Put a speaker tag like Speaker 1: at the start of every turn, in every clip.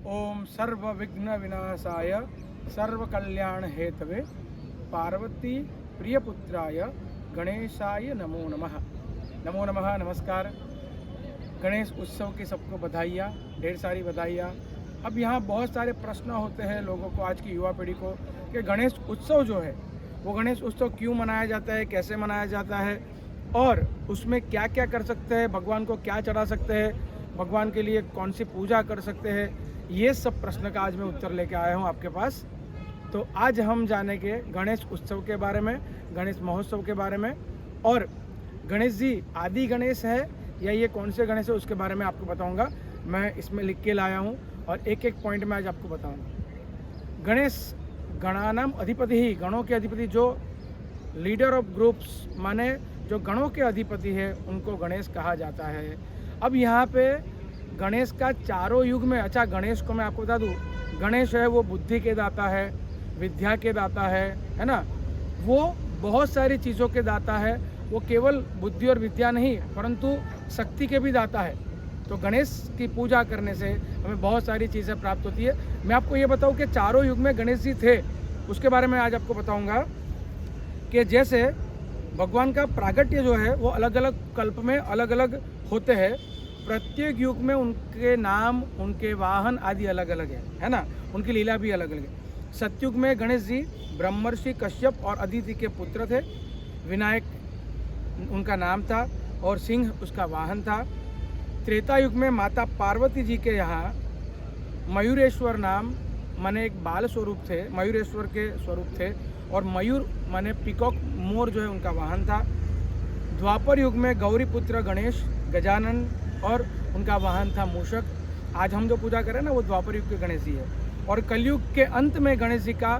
Speaker 1: ओम सर्व विघ्न विनाशाय सर्व कल्याण हेतवे पार्वती प्रियपुत्राय गणेशाय नमो नमः। नमो नमः, नमस्कार। गणेश उत्सव की सबको बधाइयाँ, ढेर सारी बधाइयाँ। अब यहाँ बहुत सारे प्रश्न होते हैं लोगों को, आज की युवा पीढ़ी को, कि गणेश उत्सव जो है वो गणेश उत्सव क्यों मनाया जाता है, कैसे मनाया जाता है और उसमें क्या क्या कर सकते हैं, भगवान को क्या चढ़ा सकते हैं, भगवान के लिए कौन सी पूजा कर सकते हैं। ये सब प्रश्न का आज मैं उत्तर लेके आया हूँ आपके पास। तो आज हम जानेंगे गणेश उत्सव के बारे में, गणेश महोत्सव के बारे में, और गणेश जी आदि गणेश है या ये कौन से गणेश है उसके बारे में आपको बताऊंगा। मैं इसमें लिख के लाया हूँ और एक एक पॉइंट में आज आपको बताऊंगा। गणेश गणानाम अधिपति ही, गणों के अधिपति, जो लीडर ऑफ ग्रुप्स माने जो गणों के अधिपति है उनको गणेश कहा जाता है। अब यहाँ पे गणेश का चारों युग में, अच्छा गणेश को मैं आपको बता दूँ, गणेश है वो बुद्धि के दाता है, विद्या के दाता है ना, वो बहुत सारी चीज़ों के दाता है। वो केवल बुद्धि और विद्या नहीं परंतु शक्ति के भी दाता है। तो गणेश की पूजा करने से हमें बहुत सारी चीज़ें प्राप्त होती है। मैं आपको ये बताऊं कि चारों युग में गणेश जी थे, उसके बारे में आज आपको बताऊंगा। कि जैसे भगवान का प्रागट्य जो है वो अलग अलग कल्प में अलग अलग होते हैं। प्रत्येक युग में उनके नाम, उनके वाहन आदि अलग अलग है ना, उनकी लीला भी अलग अलग है। सतयुग में गणेश जी ब्रह्मर्षि कश्यप और अदिति के पुत्र थे। विनायक उनका नाम था और सिंह उसका वाहन था। त्रेता युग में माता पार्वती जी के यहाँ मयूरेश्वर नाम माने एक बाल स्वरूप थे, मयूरेश्वर के स्वरूप थे, और मयूर माने पिकॉक, मोर जो है उनका वाहन था। द्वापर युग में गौरी पुत्र गणेश गजानन और उनका वाहन था मूषक। आज हम जो पूजा करें ना वो द्वापर युग के गणेश जी है। और कलयुग के अंत में गणेश जी का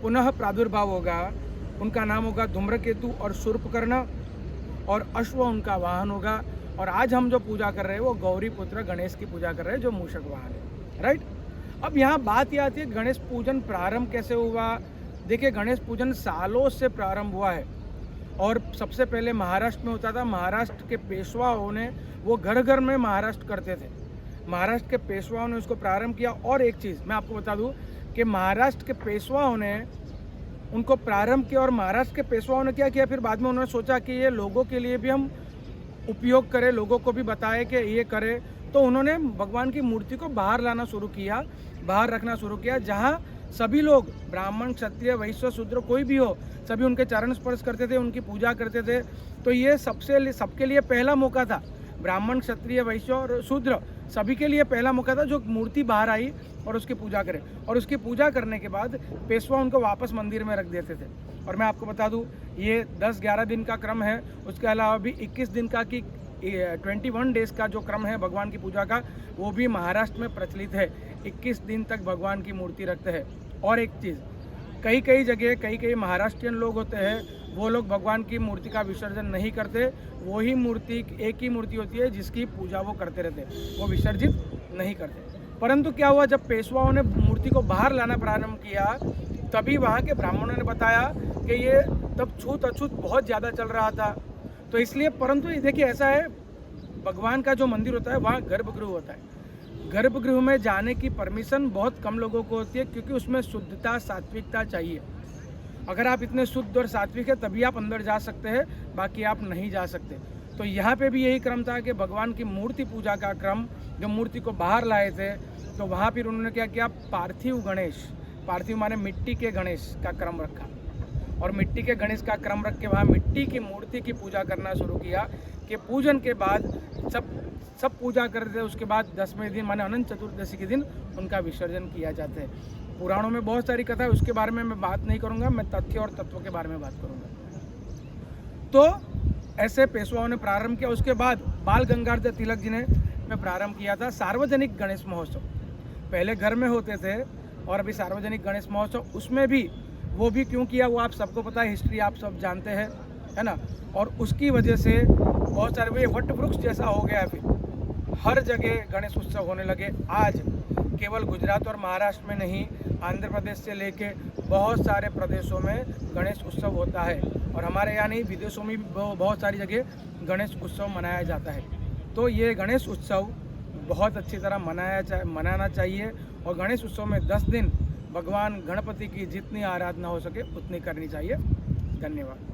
Speaker 1: पुनः प्रादुर्भाव होगा। उनका नाम होगा धूम्रकेतु और शूर्पकर्ण, और अश्व उनका वाहन होगा। और आज हम जो पूजा कर रहे हैं वो गौरी पुत्र गणेश की पूजा कर रहे हैं जो मूषक वाहन है, राइट। अब यहाँ बात ये आती है गणेश पूजन प्रारंभ कैसे हुआ। देखिए गणेश पूजन सालों से प्रारंभ हुआ है और सबसे पहले महाराष्ट्र में होता था। महाराष्ट्र के पेशवाओं ने वो घर घर में महाराष्ट्र करते थे। महाराष्ट्र के पेशवाओं ने उसको प्रारंभ किया। और एक चीज़ मैं आपको बता दूं कि महाराष्ट्र के पेशवाओं ने उनको प्रारंभ किया और महाराष्ट्र के पेशवाओं ने क्या किया, फिर बाद में उन्होंने सोचा कि ये लोगों के लिए भी हम उपयोग करें, लोगों को भी बताएं कि ये करें। तो उन्होंने भगवान की मूर्ति को बाहर लाना शुरू किया, बाहर रखना शुरू किया, जहाँ सभी लोग, ब्राह्मण क्षत्रिय वैश्य शूद्र कोई भी हो, सभी उनके चरण स्पर्श करते थे, उनकी पूजा करते थे। तो ये सबके लिए पहला मौका था। ब्राह्मण क्षत्रिय वैश्य और शूद्र सभी के लिए पहला मौका था जो मूर्ति बाहर आई और उसकी पूजा करें। और उसकी पूजा करने के बाद पेशवा उनको वापस मंदिर में रख देते थे। और मैं आपको बता दूं ये 10-11 दिन का क्रम है। उसके अलावा भी 21 दिन का 21 डेज का जो क्रम है भगवान की पूजा का, वो भी महाराष्ट्र में प्रचलित है। 21 दिन तक भगवान की मूर्ति रखते हैं। और एक चीज़, कई जगह कई महाराष्ट्रियन लोग होते हैं, वो लोग भगवान की मूर्ति का विसर्जन नहीं करते। वही मूर्ति, एक ही मूर्ति होती है जिसकी पूजा वो करते रहते, वो विसर्जित नहीं करते। परंतु क्या हुआ, जब पेशवाओं ने मूर्ति को बाहर लाना प्रारंभ किया तभी वहाँ के ब्राह्मणों ने बताया कि ये तब छूत अछूत बहुत ज़्यादा चल रहा था। तो इसलिए, परंतु देखिए ऐसा है, भगवान का जो मंदिर होता है वहाँ गर्भगृह होता है। गर्भगृह में जाने की परमिशन बहुत कम लोगों को होती है क्योंकि उसमें शुद्धता, सात्विकता चाहिए। अगर आप इतने शुद्ध और सात्विक है तभी आप अंदर जा सकते हैं, बाकी आप नहीं जा सकते। तो यहाँ पे भी यही क्रम था कि भगवान की मूर्ति पूजा का क्रम, जब मूर्ति को बाहर लाए थे तो वहाँ फिर उन्होंने क्या किया, पार्थिव गणेश, पार्थिव माने मिट्टी के गणेश का क्रम रखा। और मिट्टी के गणेश का क्रम रख के वहाँ मिट्टी की मूर्ति की पूजा करना शुरू किया। कि पूजन के बाद सब पूजा करते थे। उसके बाद 10वें दिन माने अनंत चतुर्दशी के दिन उनका विसर्जन किया जाता है। पुराणों में बहुत सारी कथा है, उसके बारे में मैं बात नहीं करूंगा, मैं तथ्य और तत्वों के बारे में बात करूंगा। तो ऐसे पेशवाओं ने प्रारंभ किया। उसके बाद बाल गंगाधर तिलक जी ने प्रारंभ किया था सार्वजनिक गणेश महोत्सव। पहले घर में होते थे और अभी सार्वजनिक गणेश महोत्सव, उसमें भी वो भी क्यों किया वो आप सबको पता है, हिस्ट्री आप सब जानते हैं, है ना। और उसकी वजह से बहुत सारे, वो वट वृक्ष जैसा हो गया, फिर हर जगह गणेश उत्सव होने लगे। आज केवल गुजरात और महाराष्ट्र में नहीं, आंध्र प्रदेश से लेके बहुत सारे प्रदेशों में गणेश उत्सव होता है। और हमारे यहाँ नहीं, विदेशों में भी बहुत सारी जगह गणेश उत्सव मनाया जाता है। तो ये गणेश उत्सव बहुत अच्छी तरह मनाना चाहिए और गणेश उत्सव में 10 दिन भगवान गणपति की जितनी आराधना हो सके उतनी करनी चाहिए। धन्यवाद।